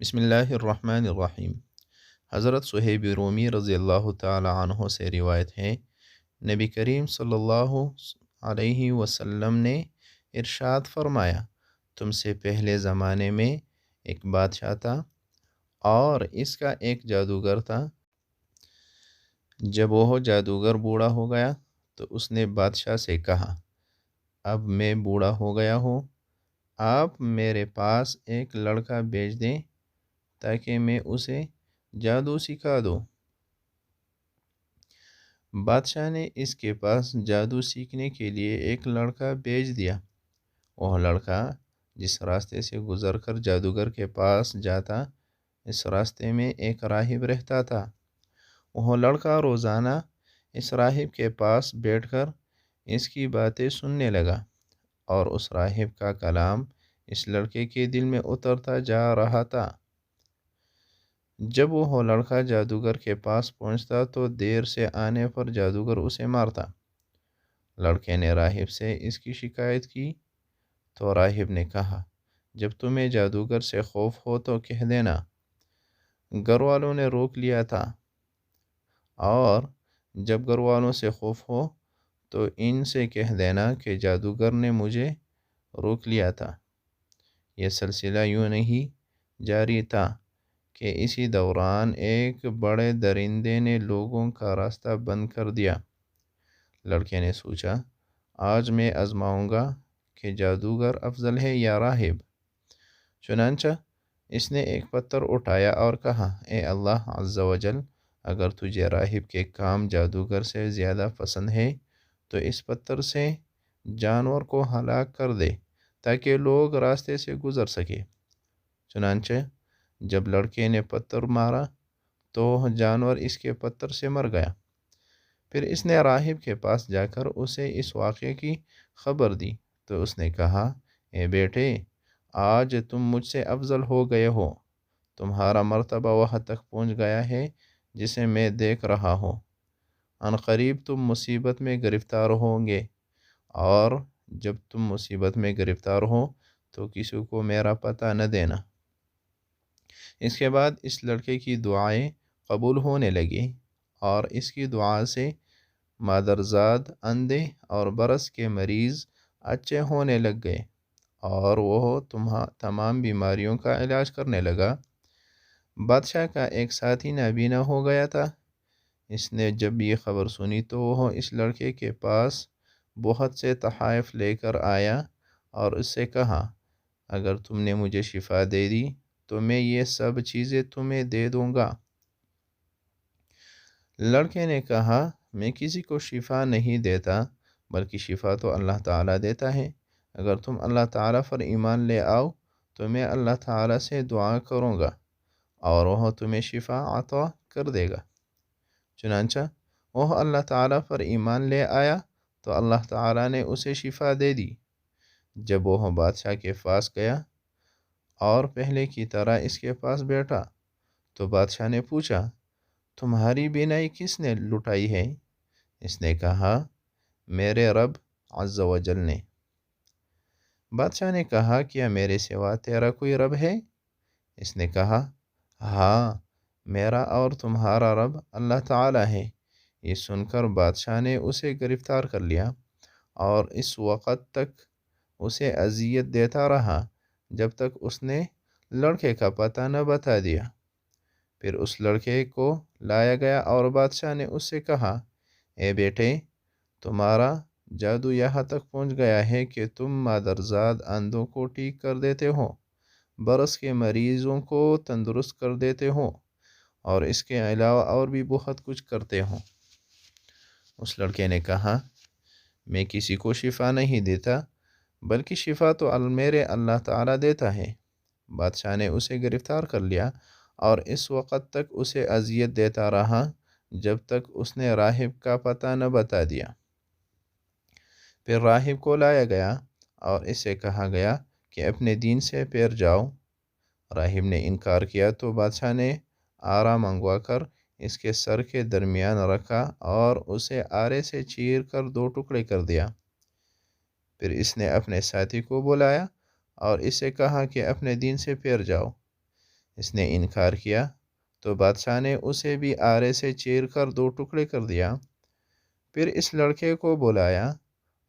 بسم اللہ الرحمن الرحیم۔ حضرت صہیب رومی رضی اللہ تعالی عنہ سے روایت ہے، نبی کریم صلی اللہ علیہ وسلم نے ارشاد فرمایا، تم سے پہلے زمانے میں ایک بادشاہ تھا اور اس کا ایک جادوگر تھا۔ جب وہ جادوگر بوڑھا ہو گیا تو اس نے بادشاہ سے کہا، اب میں بوڑھا ہو گیا ہوں، آپ میرے پاس ایک لڑکا بھیج دیں تاکہ میں اسے جادو سکھا دوں۔ بادشاہ نے اس کے پاس جادو سیکھنے کے لیے ایک لڑکا بھیج دیا۔ وہ لڑکا جس راستے سے گزر کر جادوگر کے پاس جاتا، اس راستے میں ایک راہب رہتا تھا۔ وہ لڑکا روزانہ اس راہب کے پاس بیٹھ کر اس کی باتیں سننے لگا اور اس راہب کا کلام اس لڑکے کے دل میں اترتا جا رہا تھا۔ جب وہ لڑکا جادوگر کے پاس پہنچتا تو دیر سے آنے پر جادوگر اسے مارتا۔ لڑکے نے راہب سے اس کی شکایت کی تو راہب نے کہا، جب تمہیں جادوگر سے خوف ہو تو کہہ دینا، گھر والوں نے روک لیا تھا، اور جب گھر والوں سے خوف ہو تو ان سے کہہ دینا کہ جادوگر نے مجھے روک لیا تھا۔ یہ سلسلہ یوں نہیں جاری تھا کہ اسی دوران ایک بڑے درندے نے لوگوں کا راستہ بند کر دیا۔ لڑکے نے سوچا، آج میں آزماؤں گا کہ جادوگر افضل ہے یا راہب۔ چنانچہ اس نے ایک پتھر اٹھایا اور کہا، اے اللہ عز و جل، اگر تجھے راہب کے کام جادوگر سے زیادہ پسند ہے تو اس پتھر سے جانور کو ہلاک کر دے تاکہ لوگ راستے سے گزر سکے۔ چنانچہ جب لڑکے نے پتھر مارا تو جانور اس کے پتھر سے مر گیا۔ پھر اس نے راہب کے پاس جا کر اسے اس واقعے کی خبر دی تو اس نے کہا، اے بیٹے، آج تم مجھ سے افضل ہو گئے ہو، تمہارا مرتبہ وہاں تک پہنچ گیا ہے جسے میں دیکھ رہا ہوں۔ عنقریب تم مصیبت میں گرفتار ہوں گے، اور جب تم مصیبت میں گرفتار ہو تو کسی کو میرا پتہ نہ دینا۔ اس کے بعد اس لڑکے کی دعائیں قبول ہونے لگیں اور اس کی دعا سے مادرزاد، اندھے اور برس کے مریض اچھے ہونے لگ گئے اور وہ تمام بیماریوں کا علاج کرنے لگا۔ بادشاہ کا ایک ساتھی نابینا ہو گیا تھا۔ اس نے جب یہ خبر سنی تو وہ اس لڑکے کے پاس بہت سے تحائف لے کر آیا اور اس سے کہا، اگر تم نے مجھے شفا دے دی تو میں یہ سب چیزیں تمہیں دے دوں گا۔ لڑکے نے کہا، میں کسی کو شفا نہیں دیتا، بلکہ شفا تو اللہ تعالیٰ دیتا ہے۔ اگر تم اللہ تعالیٰ پر ایمان لے آؤ تو میں اللہ تعالیٰ سے دعا کروں گا اور وہ تمہیں شفا عطا کر دے گا۔ چنانچہ وہ اللہ تعالیٰ پر ایمان لے آیا تو اللہ تعالیٰ نے اسے شفا دے دی۔ جب وہ بادشاہ کے پاس گیا اور پہلے کی طرح اس کے پاس بیٹھا تو بادشاہ نے پوچھا، تمہاری بینائی کس نے لٹائی ہے؟ اس نے کہا، میرے رب عز و جل نے۔ بادشاہ نے کہا، کیا میرے سوا تیرا کوئی رب ہے؟ اس نے کہا، ہاں، میرا اور تمہارا رب اللہ تعالیٰ ہے۔ یہ سن کر بادشاہ نے اسے گرفتار کر لیا اور اس وقت تک اسے اذیت دیتا رہا جب تک اس نے لڑکے کا پتہ نہ بتا دیا۔ پھر اس لڑکے کو لایا گیا اور بادشاہ نے اس سے کہا، اے بیٹے، تمہارا جادو یہاں تک پہنچ گیا ہے کہ تم مادرزاد اندھوں کو ٹھیک کر دیتے ہو، برس کے مریضوں کو تندرست کر دیتے ہو، اور اس کے علاوہ اور بھی بہت کچھ کرتے ہو۔ اس لڑکے نے کہا، میں کسی کو شفا نہیں دیتا، بلکہ شفا تو میرے اللہ تعالیٰ دیتا ہے۔ بادشاہ نے اسے گرفتار کر لیا اور اس وقت تک اسے اذیت دیتا رہا جب تک اس نے راہب کا پتہ نہ بتا دیا۔ پھر راہب کو لایا گیا اور اسے کہا گیا کہ اپنے دین سے پھر جاؤ۔ راہب نے انکار کیا تو بادشاہ نے آرا منگوا کر اس کے سر کے درمیان رکھا اور اسے آرے سے چیر کر 2 ٹکڑے کر دیا۔ پھر اس نے اپنے ساتھی کو بلایا اور اسے کہا کہ اپنے دین سے پھر جاؤ۔ اس نے انکار کیا تو بادشاہ نے اسے بھی آرے سے چیر کر 2 ٹکڑے کر دیا۔ پھر اس لڑکے کو بلایا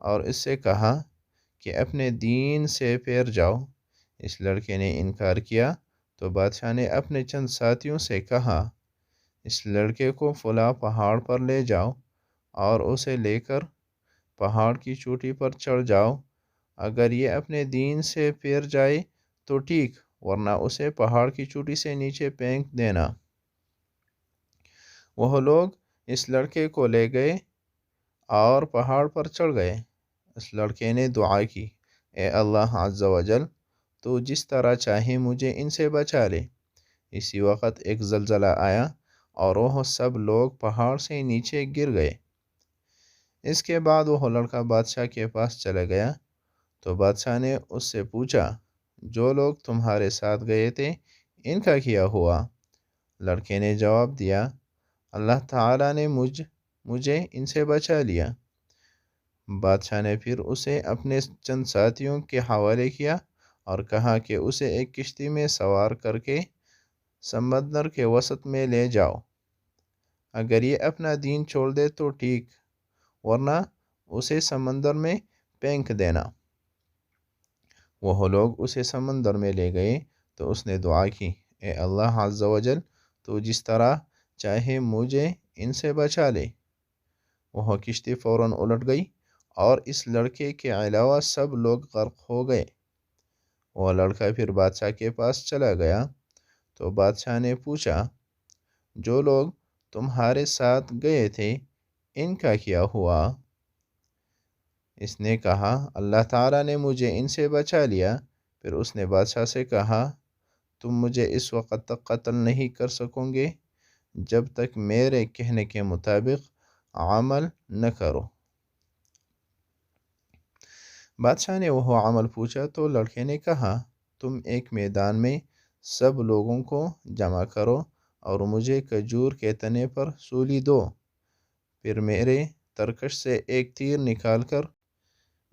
اور اس سے کہا کہ اپنے دین سے پھر جاؤ۔ اس لڑکے نے انکار کیا تو بادشاہ نے اپنے چند ساتھیوں سے کہا، اس لڑکے کو فلاں پہاڑ پر لے جاؤ اور اسے لے کر پہاڑ کی چوٹی پر چڑھ جاؤ۔ اگر یہ اپنے دین سے پھر جائے تو ٹھیک، ورنہ اسے پہاڑ کی چوٹی سے نیچے پھینک دینا۔ وہ لوگ اس لڑکے کو لے گئے اور پہاڑ پر چڑھ گئے۔ اس لڑکے نے دعا کی، اے اللہ عز و جل، تو جس طرح چاہے مجھے ان سے بچا لے۔ اسی وقت ایک زلزلہ آیا اور وہ سب لوگ پہاڑ سے نیچے گر گئے۔ اس کے بعد وہ لڑکا بادشاہ کے پاس چلا گیا تو بادشاہ نے اس سے پوچھا، جو لوگ تمہارے ساتھ گئے تھے ان کا کیا ہوا؟ لڑکے نے جواب دیا، اللہ تعالیٰ نے مجھے ان سے بچا لیا۔ بادشاہ نے پھر اسے اپنے چند ساتھیوں کے حوالے کیا اور کہا کہ اسے ایک کشتی میں سوار کر کے سمندر کے وسط میں لے جاؤ۔ اگر یہ اپنا دین چھوڑ دے تو ٹھیک، ورنہ اسے سمندر میں پھینک دینا۔ وہ لوگ اسے سمندر میں لے گئے تو اس نے دعا کی، اے اللہ عز و جل، تو جس طرح چاہے مجھے ان سے بچا لے۔ وہ کشتی فوراً الٹ گئی اور اس لڑکے کے علاوہ سب لوگ غرق ہو گئے۔ وہ لڑکا پھر بادشاہ کے پاس چلا گیا تو بادشاہ نے پوچھا، جو لوگ تمہارے ساتھ گئے تھے ان کا کیا ہوا؟ اس نے کہا، اللہ تعالیٰ نے مجھے ان سے بچا لیا۔ پھر اس نے بادشاہ سے کہا، تم مجھے اس وقت تک قتل نہیں کر سکو گے جب تک میرے کہنے کے مطابق عمل نہ کرو۔ بادشاہ نے وہ عمل پوچھا تو لڑکے نے کہا، تم ایک میدان میں سب لوگوں کو جمع کرو اور مجھے کھجور کے تنے پر سولی دو، پھر میرے ترکش سے ایک تیر نکال کر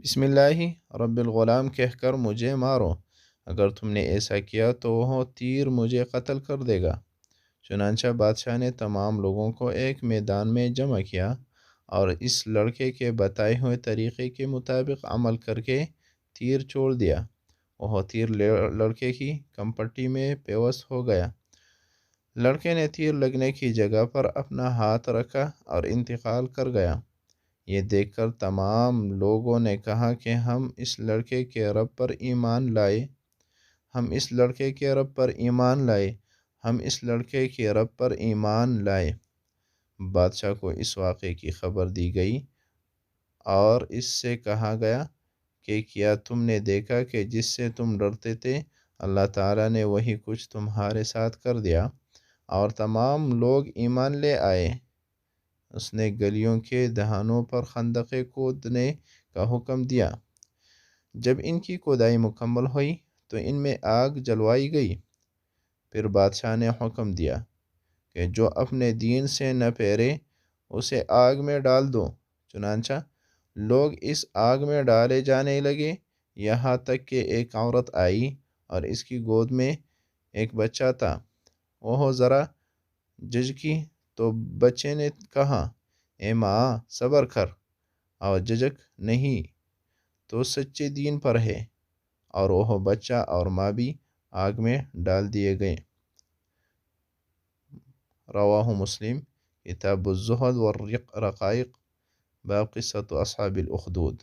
بسم اللہ رب الغلام کہہ کر مجھے مارو۔ اگر تم نے ایسا کیا تو وہ تیر مجھے قتل کر دے گا۔ چنانچہ بادشاہ نے تمام لوگوں کو ایک میدان میں جمع کیا اور اس لڑکے کے بتائے ہوئے طریقے کے مطابق عمل کر کے تیر چھوڑ دیا۔ وہ تیر لڑکے کی کمپٹی میں پیوست ہو گیا۔ لڑکے نے تیر لگنے کی جگہ پر اپنا ہاتھ رکھا اور انتقال کر گیا۔ یہ دیکھ کر تمام لوگوں نے کہا کہ ہم اس لڑکے کے رب پر ایمان لائے، ہم اس لڑکے کے رب پر ایمان لائے، ہم اس لڑکے کے رب پر ایمان لائے۔ بادشاہ کو اس واقعے کی خبر دی گئی اور اس سے کہا گیا کہ کیا تم نے دیکھا کہ جس سے تم ڈرتے تھے اللہ تعالیٰ نے وہی کچھ تمہارے ساتھ کر دیا اور تمام لوگ ایمان لے آئے۔ اس نے گلیوں کے دہانوں پر خندقیں کھودنے کا حکم دیا۔ جب ان کی کھدائی مکمل ہوئی تو ان میں آگ جلوائی گئی۔ پھر بادشاہ نے حکم دیا کہ جو اپنے دین سے نہ پھیرے اسے آگ میں ڈال دو۔ چنانچہ لوگ اس آگ میں ڈالے جانے لگے، یہاں تک کہ ایک عورت آئی اور اس کی گود میں ایک بچہ تھا۔ وہ ذرا جھجکی تو بچے نے کہا، اے ماں صبر کر، اور جھجک نہیں تو سچے دین پر ہے، اور وہ بچہ اور ماں بھی آگ میں ڈال دیے گئے۔ رواہ مسلم، کتاب الزہد والرقائق، باب قصۃ اصحاب الاخدود۔